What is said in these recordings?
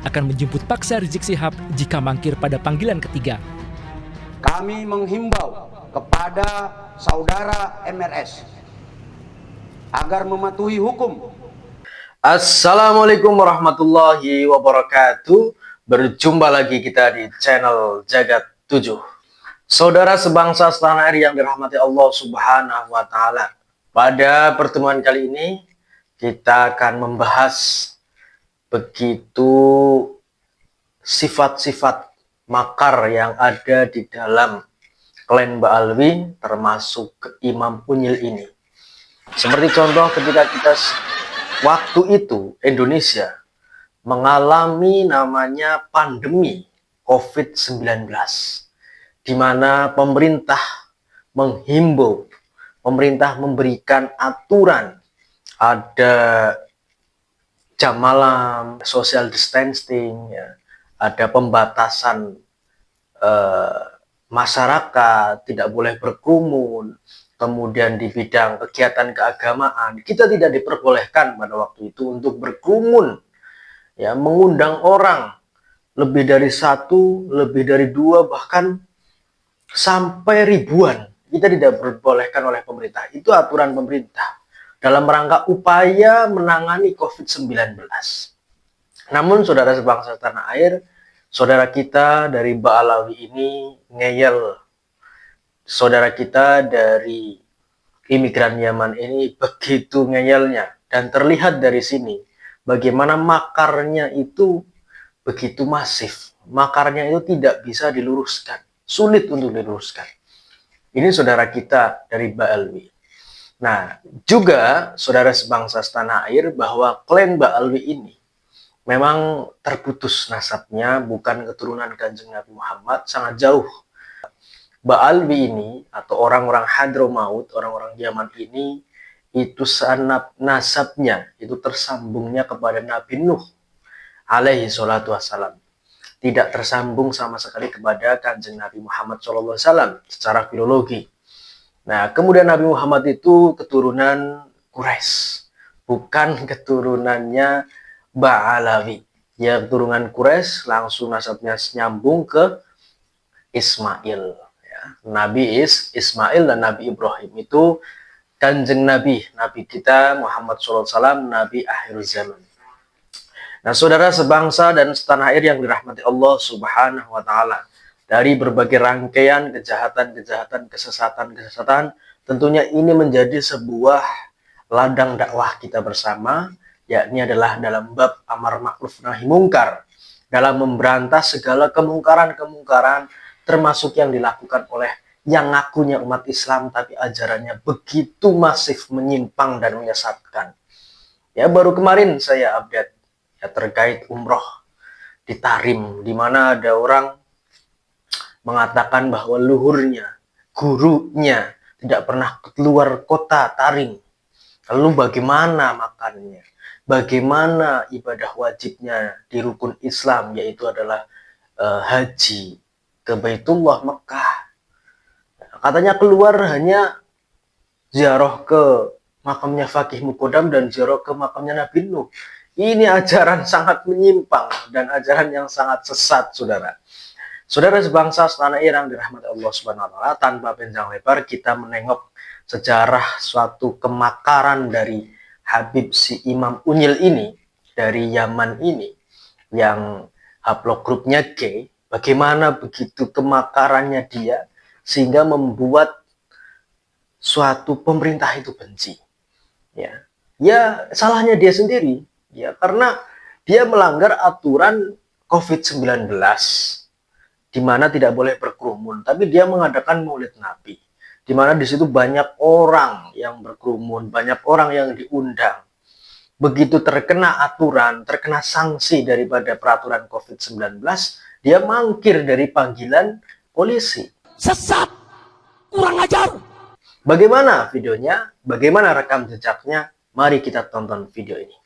akan menjemput paksa Rizik Syihab jika mangkir pada panggilan ketiga. Kami menghimbau kepada saudara MRS agar mematuhi hukum. Assalamualaikum warahmatullahi wabarakatuh. Berjumpa lagi kita di channel Jagat 7. Saudara sebangsa setanah air yang dirahmati Allah Subhanahu wa Ta'ala. Pada pertemuan kali ini kita akan membahas begitu sifat-sifat makar yang ada di dalam klan Ba'alwi, termasuk Imam Unyil ini. Seperti contoh ketika kita waktu itu Indonesia mengalami namanya pandemi COVID-19, di mana pemerintah menghimbau, pemerintah memberikan aturan, ada jam malam, social distancing, ya, ada pembatasan masyarakat, tidak boleh berkerumun. Kemudian di bidang kegiatan keagamaan, kita tidak diperbolehkan pada waktu itu untuk berkerumun, ya, mengundang orang lebih dari satu, lebih dari dua, bahkan sampai ribuan. Kita tidak diperbolehkan oleh pemerintah. Itu aturan pemerintah dalam rangka upaya menangani COVID-19. Namun saudara sebangsa tanah air, saudara kita dari Ba'alawi ini ngeyel. Saudara kita dari imigran Yaman ini begitu ngeyelnya, dan terlihat dari sini bagaimana makarnya itu begitu masif. Makarnya itu tidak bisa diluruskan, sulit untuk diluruskan. Ini saudara kita dari Ba'alwi. Nah, juga saudara sebangsa setanah air bahwa klan Ba'alwi ini memang terputus nasabnya, bukan keturunan Kanjeng Nabi Muhammad, sangat jauh. Ba'alwi ini atau orang-orang Hadramaut, orang-orang Yaman ini, itu nasabnya itu tersambungnya kepada Nabi Nuh alaihi salatu wassalam. Tidak tersambung sama sekali kepada Kanjeng Nabi Muhammad SAW secara filologi. Nah, kemudian Nabi Muhammad itu keturunan Quraisy, bukan keturunannya Ba'alawi. Ya, keturunan Quraisy, langsung nasabnya nyambung ke Ismail. Nabi Ismail dan Nabi Ibrahim itu Kanjeng Nabi kita Muhammad SAW, Nabi akhir zaman. Nah, saudara sebangsa dan setanah air yang dirahmati Allah Subhanahu wa Ta'ala, dari berbagai rangkaian kejahatan-kejahatan, kesesatan-kesesatan, tentunya ini menjadi sebuah ladang dakwah kita bersama, yakni adalah dalam bab amar ma'ruf nahi mungkar, dalam memberantas segala kemungkaran-kemungkaran, termasuk yang dilakukan oleh yang ngakunya umat Islam tapi ajarannya begitu masif, menyimpang dan menyesatkan. Ya, baru kemarin saya update ya terkait umroh di Tarim, di mana ada orang mengatakan bahwa luhurnya, gurunya tidak pernah keluar kota Tarim. Lalu bagaimana makannya? Bagaimana ibadah wajibnya di rukun Islam, yaitu adalah haji ke Baitullah Mekah. Katanya keluar hanya ziarah ke makamnya Faqih Muqaddam dan ziarah ke makamnya Nabi Nuh. Ini ajaran sangat menyimpang dan ajaran yang sangat sesat, saudara. Saudara sebangsa setanah air yang dirahmati Allah Subhanahu wa Ta'ala, tanpa panjang lebar kita menengok sejarah suatu kemakaran dari Habib si Imam Unyil ini, dari Yaman ini, yang haplogrupnya G. Bagaimana begitu kemakarannya dia sehingga membuat suatu pemerintah itu benci. Ya, salahnya dia sendiri. Ya, karena dia melanggar aturan COVID-19, di mana tidak boleh berkerumun, tapi dia mengadakan Maulid Nabi, di mana di situ banyak orang yang berkerumun, banyak orang yang diundang. Begitu terkena aturan, terkena sanksi daripada peraturan COVID-19, dia mangkir dari panggilan polisi. Sesat, kurang ajar. Bagaimana videonya? Bagaimana rekam jejaknya? Mari kita tonton video ini.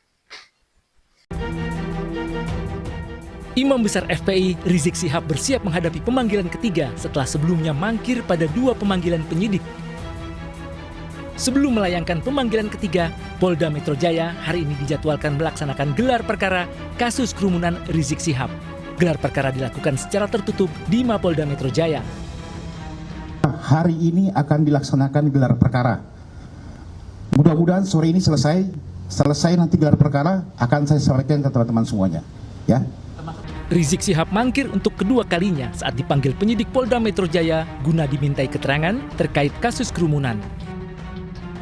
Imam besar FPI Rizik Syihab bersiap menghadapi pemanggilan ketiga setelah sebelumnya mangkir pada 2 pemanggilan penyidik. Sebelum melayangkan pemanggilan ketiga, Polda Metro Jaya hari ini dijadwalkan melaksanakan gelar perkara kasus kerumunan Rizik Syihab. Gelar perkara dilakukan secara tertutup di Mapolda Metro Jaya. Hari ini akan dilaksanakan gelar perkara. Mudah-mudahan sore ini selesai nanti gelar perkara akan saya sampaikan ke teman-teman semuanya. Ya. Rizik Syihab mangkir untuk kedua kalinya saat dipanggil penyidik Polda Metro Jaya guna dimintai keterangan terkait kasus kerumunan.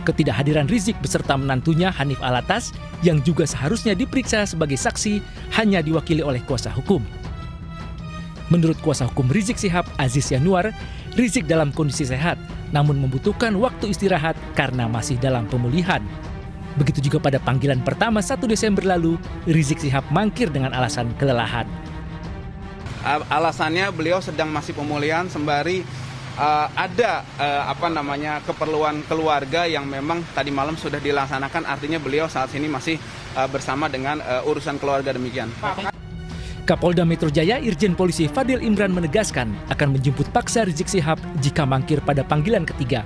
Ketidakhadiran Rizik beserta menantunya Hanif Alatas yang juga seharusnya diperiksa sebagai saksi hanya diwakili oleh kuasa hukum. Menurut kuasa hukum Rizik Syihab, Aziz Yanuar, Rizik dalam kondisi sehat namun membutuhkan waktu istirahat karena masih dalam pemulihan. Begitu juga pada panggilan pertama 1 Desember lalu, Rizik Syihab mangkir dengan alasan kelelahan. Alasannya beliau sedang masih pemulihan sembari ada keperluan keluarga yang memang tadi malam sudah dilaksanakan, artinya beliau saat ini masih bersama dengan urusan keluarga demikian. Kapolda Metro Jaya Irjen Polisi Fadil Imran menegaskan akan menjemput paksa Rizik Syihab jika mangkir pada panggilan ketiga.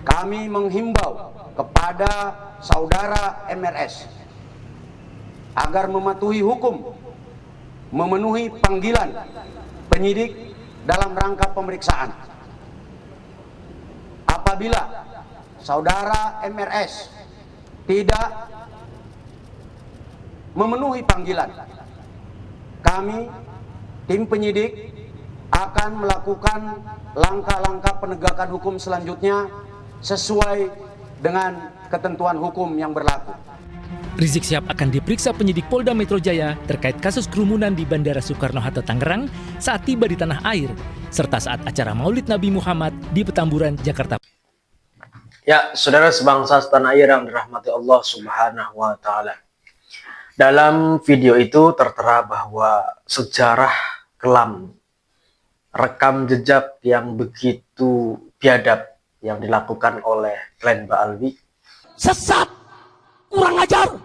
Kami menghimbau kepada saudara MRS agar mematuhi hukum, memenuhi panggilan penyidik dalam rangka pemeriksaan. Apabila saudara MRS tidak memenuhi panggilan, kami tim penyidik akan melakukan langkah-langkah penegakan hukum selanjutnya sesuai dengan ketentuan hukum yang berlaku. Rizik Syihab akan diperiksa penyidik Polda Metro Jaya terkait kasus kerumunan di Bandara Soekarno-Hatta Tangerang saat tiba di tanah air, serta saat acara Maulid Nabi Muhammad di Petamburan, Jakarta. Ya, saudara sebangsa setanah air yang dirahmati Allah Subhanahu wa Ta'ala. Dalam video itu tertera bahwa sejarah kelam, rekam jejak yang begitu biadab yang dilakukan oleh Glenn Baalwi Sesat! Kurang ajar!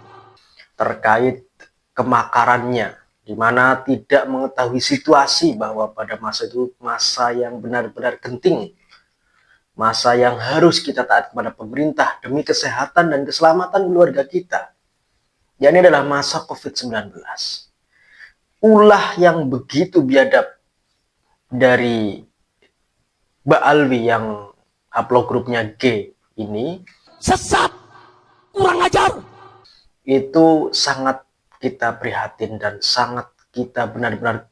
Terkait kemakarannya, di mana tidak mengetahui situasi bahwa pada masa itu masa yang benar-benar genting, masa yang harus kita taat kepada pemerintah demi kesehatan dan keselamatan keluarga kita. Ya, ini adalah masa COVID-19. Ulah yang begitu biadab dari Baalwi yang haplogrupnya G ini, Sesat! Kurang ajar! Itu sangat kita prihatin dan sangat kita benar-benar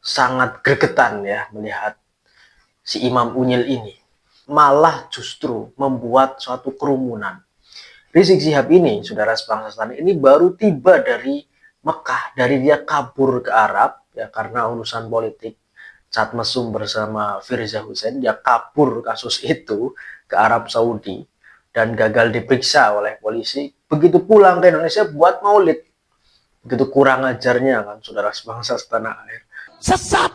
sangat gregetan ya melihat si Imam Unyil ini malah justru membuat suatu kerumunan. Rizik Syihab ini, saudara sebangsa setanah, ini baru tiba dari Mekah, dari dia kabur ke Arab ya karena urusan politik saat mesum bersama Firza Hussein, dia kabur kasus itu ke Arab Saudi dan gagal diperiksa oleh polisi. Begitu pulang ke Indonesia buat maulid. Begitu kurang ajarnya kan saudara sebangsa setanah air. Sesat!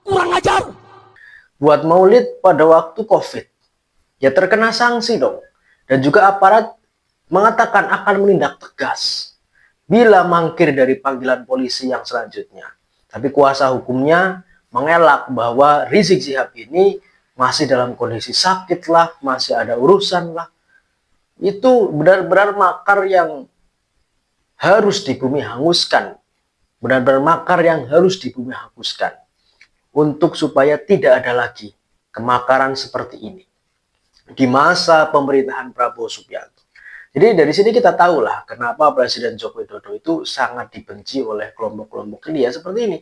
Kurang ajar! Buat maulid pada waktu COVID. Ya terkena sanksi dong. Dan juga aparat mengatakan akan menindak tegas bila mangkir dari panggilan polisi yang selanjutnya. Tapi kuasa hukumnya mengelak bahwa Rizik Syihab ini masih dalam kondisi sakit lah, masih ada urusan lah. Itu benar-benar makar yang harus di bumi hanguskan. Benar-benar makar yang harus di bumi hanguskan. Untuk supaya tidak ada lagi kemakaran seperti ini di masa pemerintahan Prabowo Subianto. Jadi dari sini kita tahulah kenapa Presiden Joko Widodo itu sangat dibenci oleh kelompok-kelompok dia seperti ini.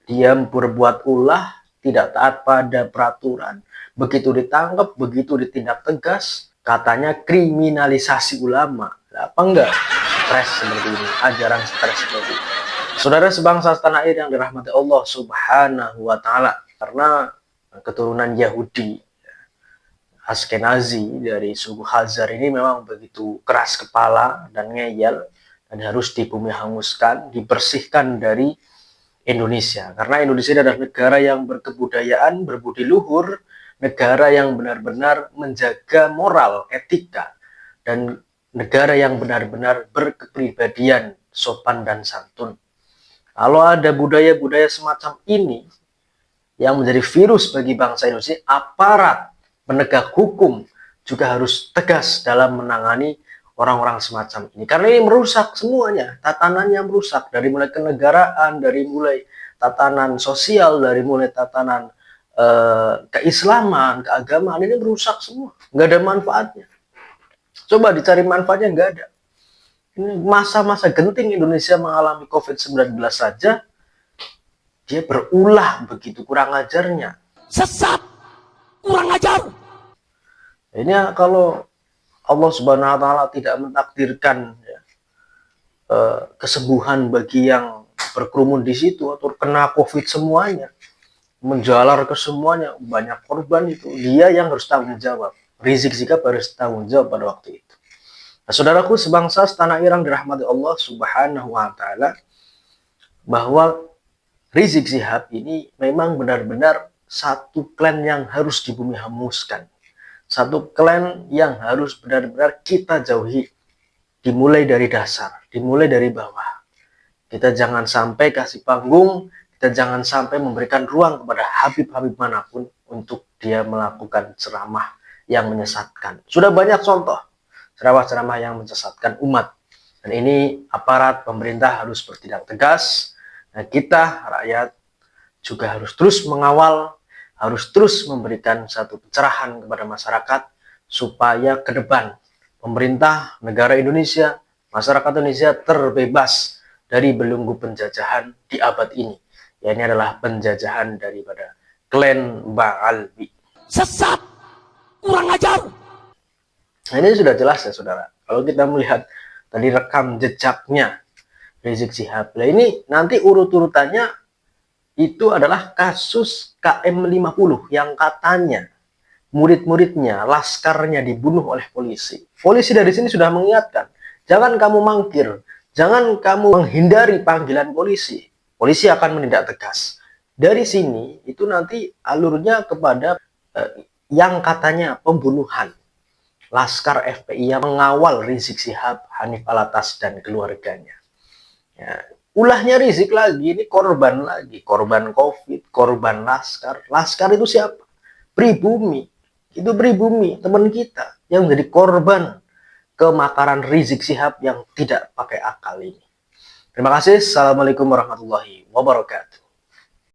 Dia berbuat ulah, tidak taat pada peraturan. Begitu ditangkap, begitu ditindak tegas, katanya kriminalisasi ulama. Apa enggak? Stres seperti ini, ajaran stres seperti ini. Saudara sebangsa setanah air yang dirahmati Allah Subhanahu wa Ta'ala, karena keturunan Yahudi Askenazi dari suku Khazar ini memang begitu keras kepala dan ngeyel dan harus di bumi hanguskan, dibersihkan dari Indonesia. Karena Indonesia adalah negara yang berkebudayaan, berbudi luhur, negara yang benar-benar menjaga moral, etika, dan negara yang benar-benar berkepribadian, sopan dan santun. Kalau ada budaya-budaya semacam ini yang menjadi virus bagi bangsa Indonesia, aparat penegak hukum juga harus tegas dalam menangani orang-orang semacam ini. Karena ini merusak semuanya, tatanannya merusak, dari mulai kenegaraan, dari mulai tatanan sosial, dari mulai tatanan keislaman, keagamaan, ini merusak semua. Nggak ada manfaatnya. Coba dicari manfaatnya, nggak ada. Ini masa-masa genting Indonesia mengalami COVID-19 saja, dia berulah begitu kurang ajarnya. Sesat, kurang ajar. Ini kalau Allah Subhanahu wa Ta'ala tidak mentakdirkan ya, kesembuhan bagi yang berkerumun di situ atau kena COVID semuanya, menjalar ke semuanya, banyak korban, itu dia yang harus tanggung jawab. Rizik Syihab harus tanggung jawab pada waktu itu. Nah, saudaraku sebangsa setanah air yang dirahmati Allah Subhanahu wa Ta'ala, bahwa Rizik Syihab ini memang benar-benar satu klan yang harus dibumi hanguskan. Satu klan yang harus benar-benar kita jauhi, dimulai dari dasar, dimulai dari bawah. Kita jangan sampai kasih panggung, kita jangan sampai memberikan ruang kepada Habib-Habib manapun untuk dia melakukan ceramah yang menyesatkan. Sudah banyak contoh ceramah-ceramah yang menyesatkan umat. Dan ini aparat pemerintah harus bertindak tegas. Nah, kita rakyat juga harus terus mengawal, harus terus memberikan satu pencerahan kepada masyarakat supaya ke depan pemerintah negara Indonesia, masyarakat Indonesia terbebas dari belenggu penjajahan di abad ini. Ya, ini adalah penjajahan daripada klan Bang Albi. Sesat, kurang ajar. Nah, ini sudah jelas ya saudara. Kalau kita melihat tadi rekam jejaknya Rizik Syihab, nah ini nanti urut-urutannya itu adalah kasus KM50 yang katanya murid-muridnya, laskarnya dibunuh oleh polisi. Polisi dari sini sudah mengingatkan, jangan kamu mangkir, jangan kamu menghindari panggilan polisi. Polisi akan menindak tegas. Dari sini itu nanti alurnya kepada yang katanya pembunuhan Laskar FPI yang mengawal Rizik Syihab, Hanif Alatas dan keluarganya. Ya, ulahnya Rizik lagi, ini korban lagi, korban COVID, korban Laskar. Laskar itu siapa? Pribumi. Itu Pribumi, teman kita yang menjadi korban kemakaran Rizik Syihab yang tidak pakai akal ini. Terima kasih. Assalamualaikum warahmatullahi wabarakatuh.